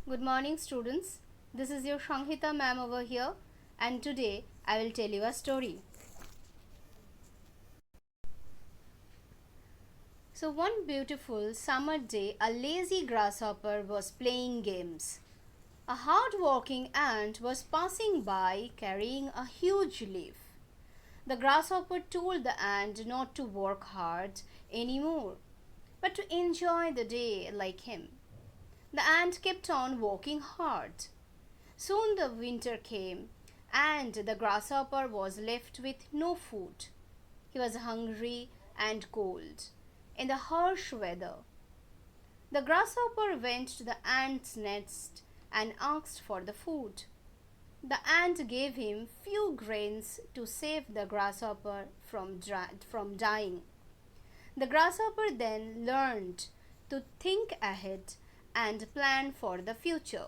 Good morning, students. This is your Shanghita ma'am over here, and today I will tell you a story. So, one beautiful summer day, a lazy grasshopper was playing games. A hard-working ant was passing by carrying a huge leaf. The grasshopper told the ant not to work hard anymore, but to enjoy the day like him. The ant kept on working hard. Soon the winter came, and the grasshopper was left with no food. He was hungry and cold in the harsh weather. The grasshopper went to the ant's nest and asked for the food. The ant gave him few grains to save the grasshopper from dying. The grasshopper then learned to think ahead and plan for the future.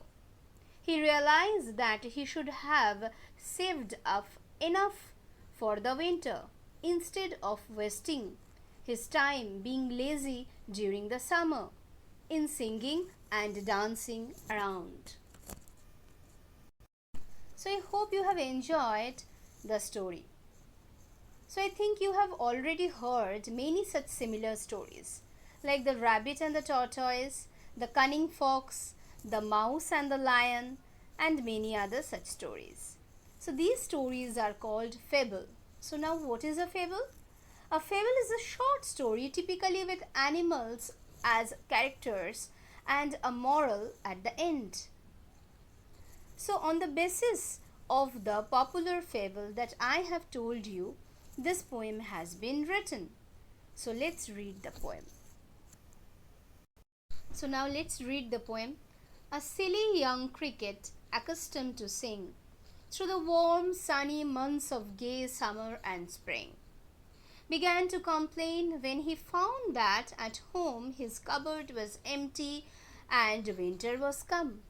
He realized that he should have saved up enough for the winter instead of wasting his time being lazy during the summer in singing and dancing around. So I hope you have enjoyed the story. So I think you have already heard many such similar stories like the rabbit and the tortoise, the cunning fox, the mouse and the lion, and many other such stories. So these stories are called fable. So now what is a fable? A fable is a short story typically with animals as characters and a moral at the end. So on the basis of the popular fable that I have told you, this poem has been written. So let's read the poem. So now let's read the poem. A silly young cricket accustomed to sing through the warm sunny months of gay summer and spring began to complain when he found that at home his cupboard was empty and winter was come.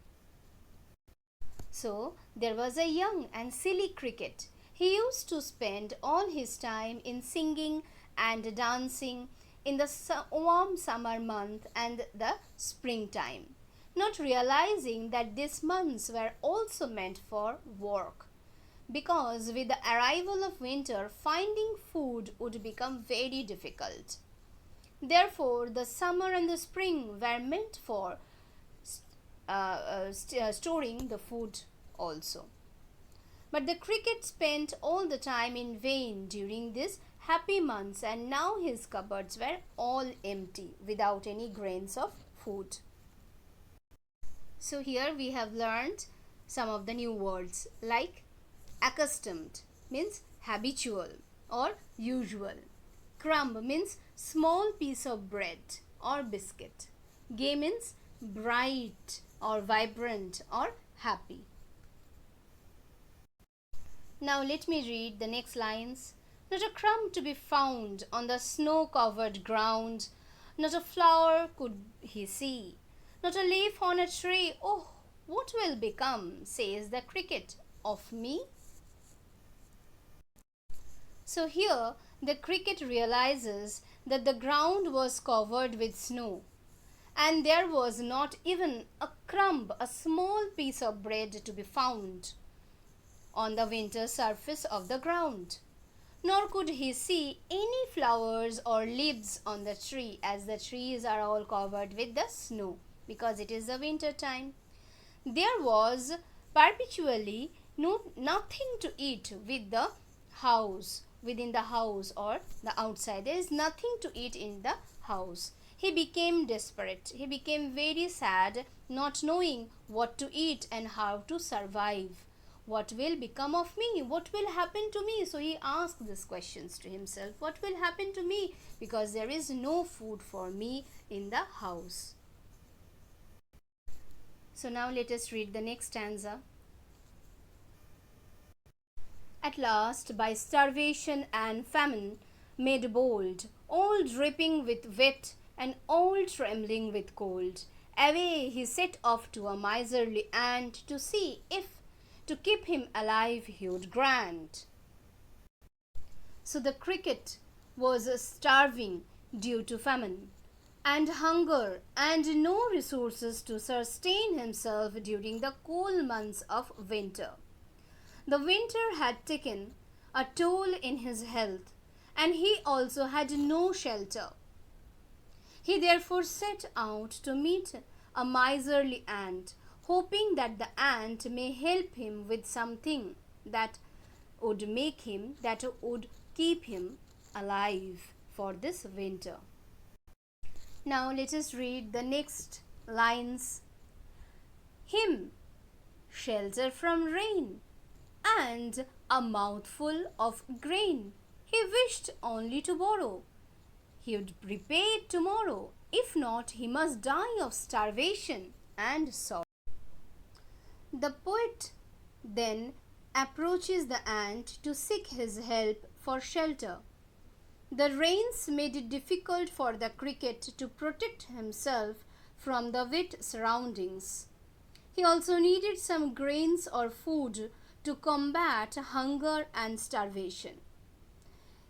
So there was a young and silly cricket. He used to spend all his time in singing and dancing in the warm summer month and the springtime, not realizing that these months were also meant for work, because with the arrival of winter, finding food would become very difficult. Therefore, the summer and the spring were meant for storing the food also. But the cricket spent all the time in vain during these happy months, and now his cupboards were all empty without any grains of food. So here we have learned some of the new words like accustomed means habitual or usual. Crumb means small piece of bread or biscuit. Gay means bright or vibrant or happy. Now let me read the next lines. Not a crumb to be found on the snow-covered ground, not a flower could he see, not a leaf on a tree. Oh, what will become, says the cricket, of me? So here the cricket realizes that the ground was covered with snow, and there was not even a crumb, a small piece of bread to be found on the winter surface of the ground. Nor could he see any flowers or leaves on the tree, as the trees are all covered with the snow because it is the winter time. There was perpetually nothing to eat within the house or the outside. There is nothing to eat in the house. He became desperate. He became very sad, not knowing what to eat and how to survive. What will become of me? What will happen to me? So he asked these questions to himself. What will happen to me? Because there is no food for me in the house. So now let us read the next stanza. At last, by starvation and famine, made bold, all dripping with wet and all trembling with cold, away he set off to a miserly ant to see if to keep him alive he would grant. So the cricket was starving due to famine, and hunger and no resources to sustain himself during the cold months of winter. The winter had taken a toll in his health, and he also had no shelter. He therefore set out to meet a miserly ant, hoping that the ant may help him with something that would keep him alive for this winter. Now let us read the next lines. Him, shelter from rain, and a mouthful of grain he wished only to borrow. He would repay it tomorrow. If not, he must die of starvation and sorrow. The poet then approaches the ant to seek his help for shelter. The rains made it difficult for the cricket to protect himself from the wet surroundings. He also needed some grains or food to combat hunger and starvation.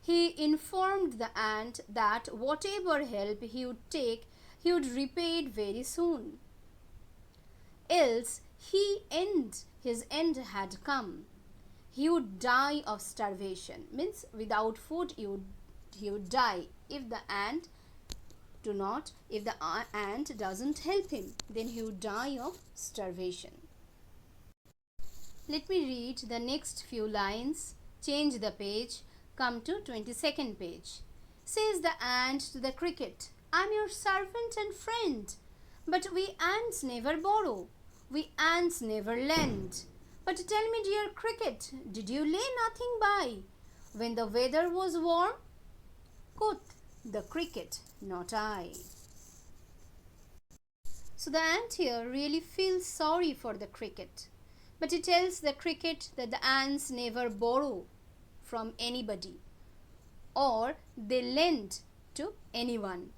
He informed the ant that whatever help he would take, he would repay it very soon. Else his end had come. He would die of starvation. Means without food he would die if the ant doesn't help him, then he would die of starvation. Let me read the next few lines. Change the page. Come to 22nd page. Says the ant to the cricket, I'm your servant and friend, but we ants never borrow. We ants never lend. But tell me, dear cricket, did you lay nothing by when the weather was warm? Quoth the cricket, not I. So the ant here really feels sorry for the cricket, but he tells the cricket that the ants never borrow from anybody or they lend to anyone.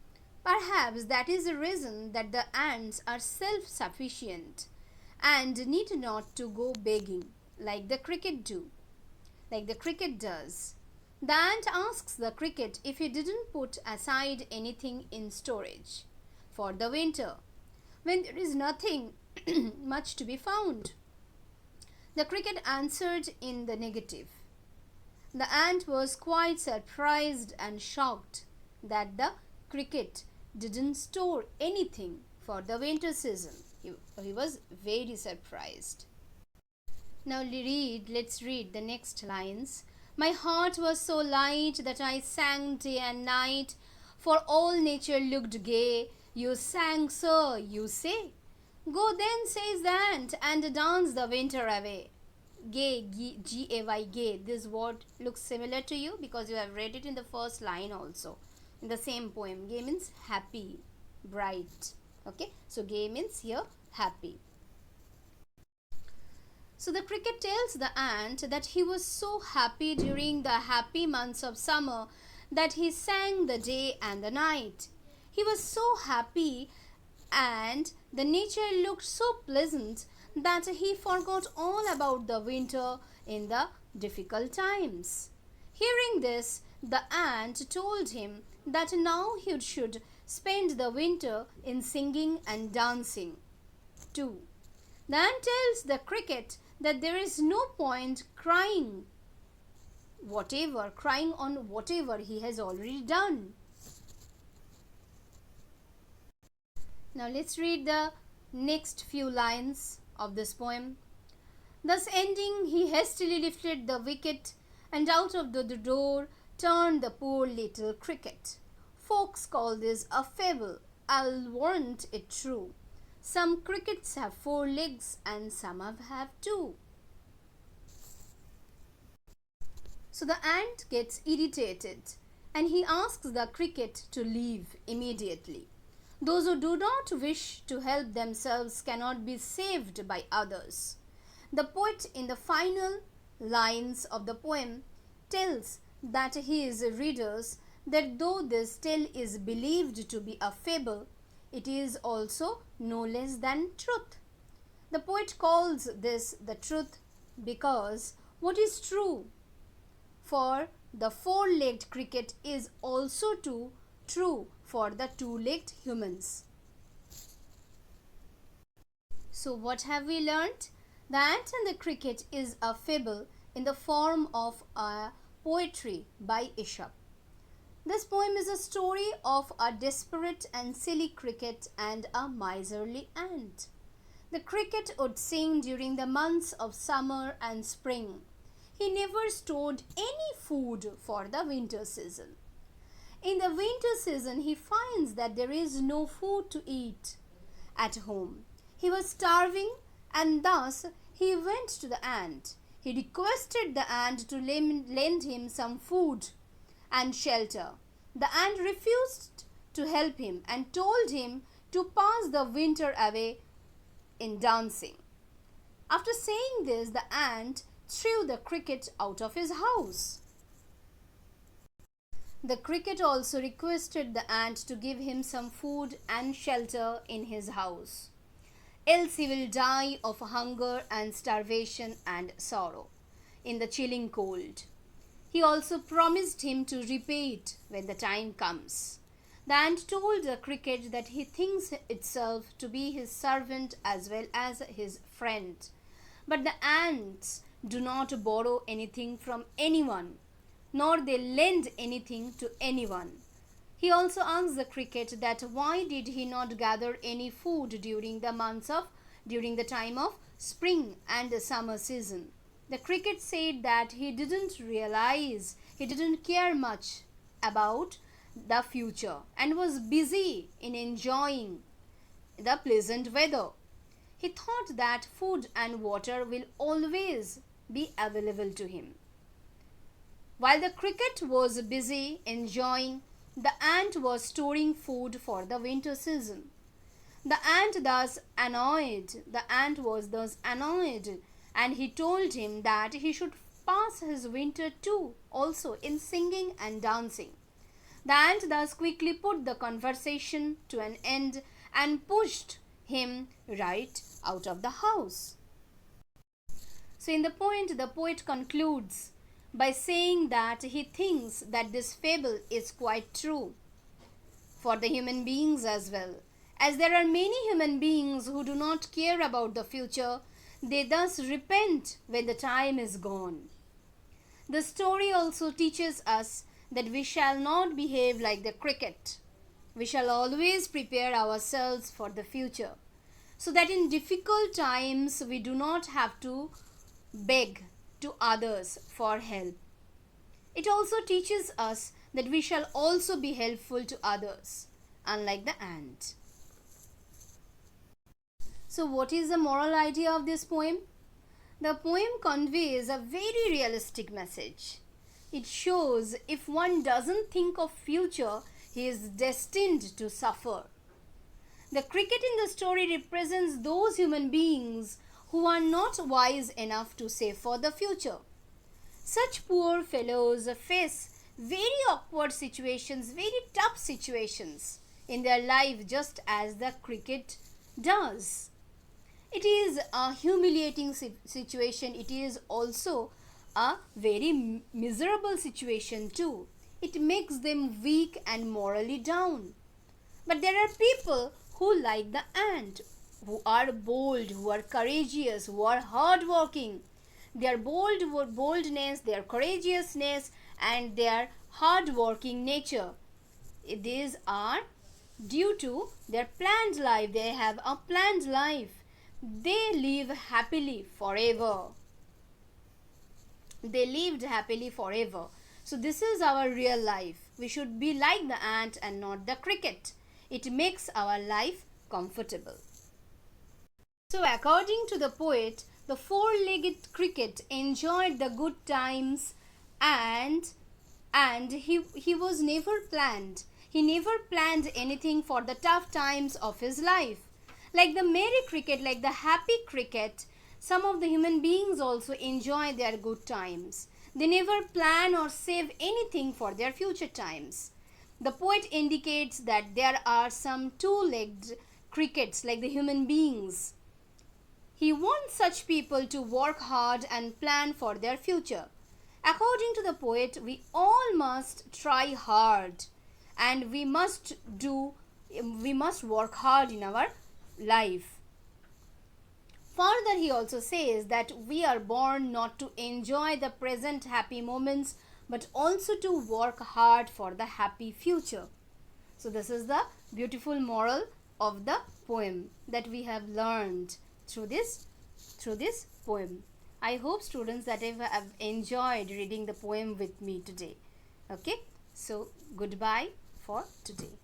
Perhaps that is the reason that the ants are self-sufficient and need not to go begging like the cricket does. The ant asks the cricket if he didn't put aside anything in storage for the winter when there is nothing much to be found. The cricket answered in the negative. The ant was quite surprised and shocked that the cricket didn't store anything for the winter season. He was very surprised. Now let's read the next lines. My heart was so light that I sang day and night, for all nature looked gay. You sang, sir, you say. Go then, says the ant, and dance the winter away. Gay, G-A-Y, gay. This word looks similar to you because you have read it in the first line also. In the same poem. Gay means happy, bright. Okay. So gay means here happy. So the cricket tells the ant that he was so happy during the happy months of summer that he sang the day and the night. He was so happy and the nature looked so pleasant that he forgot all about the winter in the difficult times. Hearing this, the ant told him that now he should spend the winter in singing and dancing too. The ant tells the cricket that there is no point crying on whatever he has already done. Now let's read the next few lines of this poem. Thus ending, he hastily lifted the wicket and out of the door turned the poor little cricket. Folks call this a fable. I'll warrant it true. Some crickets have 4 legs and some have 2. So the ant gets irritated and he asks the cricket to leave immediately. Those who do not wish to help themselves cannot be saved by others. The poet in the final lines of the poem tells that his readers that though this tale is believed to be a fable, it is also no less than truth. The poet calls this the truth because what is true for the 4-legged cricket is also true for the two-legged humans. So what have we learnt? The Ant and the Cricket is a fable in the form of a poetry by Aesop. This poem is a story of a desperate and silly cricket and a miserly ant. The cricket would sing during the months of summer and spring. He never stored any food for the winter season. In the winter season, he finds that there is no food to eat at home. He was starving, and thus he went to the ant. He requested the ant to lend him some food and shelter. The ant refused to help him and told him to pass the winter away in dancing. After saying this, the ant threw the cricket out of his house. The cricket also requested the ant to give him some food and shelter in his house, else he will die of hunger and starvation and sorrow in the chilling cold. He also promised him to repay it when the time comes. The ant told the cricket that he thinks itself to be his servant as well as his friend. But the ants do not borrow anything from anyone, nor they lend anything to anyone. He also asked the cricket that why did he not gather any food during the time of spring and the summer season. The cricket said that he didn't care much about the future and was busy in enjoying the pleasant weather. He thought that food and water will always be available to him. While the cricket was busy enjoying, the ant was storing food for the winter season. The ant was thus annoyed, and he told him that he should pass his winter too also in singing and dancing. The ant thus quickly put the conversation to an end and pushed him right out of the house. So in the poet concludes by saying that he thinks that this fable is quite true for the human beings as well. As there are many human beings who do not care about the future, they thus repent when the time is gone. The story also teaches us that we shall not behave like the cricket. We shall always prepare ourselves for the future, so that in difficult times we do not have to beg to others for help. It also teaches us that we shall also be helpful to others, unlike the ant. So what is the moral idea of this poem? The poem conveys a very realistic message. It shows if one doesn't think of future, he is destined to suffer. The cricket in the story represents those human beings who are not wise enough to save for the future. Such poor fellows face very awkward situations, very tough situations in their life, just as the cricket does. It is a humiliating situation. It is also a very miserable situation too. It makes them weak and morally down. But there are people who, like the ant, who are bold, who are courageous, who are hardworking. Their boldness, their courageousness, and their hardworking nature, these are due to their planned life. They have a planned life. They live happily forever. They lived happily forever. So this is our real life. We should be like the ant and not the cricket. It makes our life comfortable. So according to the poet, the four-legged cricket enjoyed the good times and he was never planned. He never planned anything for the tough times of his life. Like the merry cricket, like the happy cricket, some of the human beings also enjoy their good times. They never plan or save anything for their future times. The poet indicates that there are some two-legged crickets like the human beings. He wants such people to work hard and plan for their future. According to the poet, we all must try hard and we must work hard in our life. Further, he also says that we are born not to enjoy the present happy moments, but also to work hard for the happy future. So this is the beautiful moral of the poem that we have learned through this poem. I hope, students, that you have enjoyed reading the poem with me today. Okay, so goodbye for today.